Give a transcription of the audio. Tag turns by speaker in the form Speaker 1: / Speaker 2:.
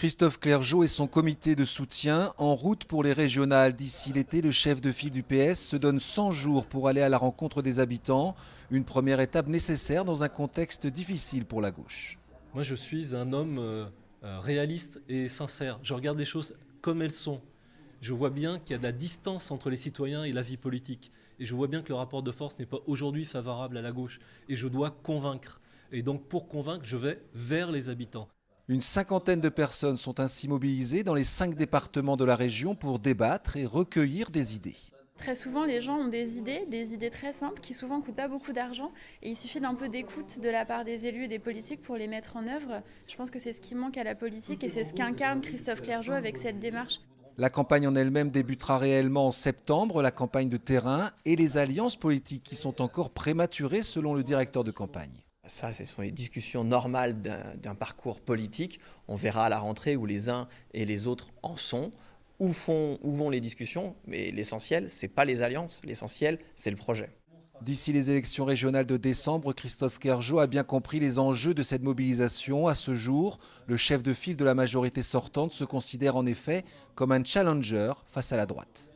Speaker 1: Christophe Clergeau et son comité de soutien en route pour les régionales. D'ici l'été, le chef de file du PS se donne 100 jours pour aller à la rencontre des habitants. Une première étape nécessaire dans un contexte difficile pour la gauche.
Speaker 2: Moi, je suis un homme réaliste et sincère. Je regarde les choses comme elles sont. Je vois bien qu'il y a de la distance entre les citoyens et la vie politique. Et je vois bien que le rapport de force n'est pas aujourd'hui favorable à la gauche. Et je dois convaincre. Et donc, pour convaincre, je vais vers les habitants.
Speaker 1: Une cinquantaine de personnes sont ainsi mobilisées dans les 5 départements de la région pour débattre et recueillir des idées.
Speaker 3: Très souvent, les gens ont des idées très simples qui souvent ne coûtent pas beaucoup d'argent. Et il suffit d'un peu d'écoute de la part des élus et des politiques pour les mettre en œuvre. Je pense que c'est ce qui manque à la politique et c'est ce qu'incarne Christophe Clergeau avec cette démarche.
Speaker 1: La campagne en elle-même débutera réellement en septembre, la campagne de terrain et les alliances politiques qui sont encore prématurées selon le directeur de campagne.
Speaker 4: Ça, ce sont les discussions normales d'un parcours politique. On verra à la rentrée où les uns et les autres en sont, où vont les discussions. Mais l'essentiel, ce n'est pas les alliances, l'essentiel, c'est le projet.
Speaker 1: D'ici les élections régionales de décembre, Christophe Clergeau a bien compris les enjeux de cette mobilisation. À ce jour, le chef de file de la majorité sortante se considère en effet comme un challenger face à la droite.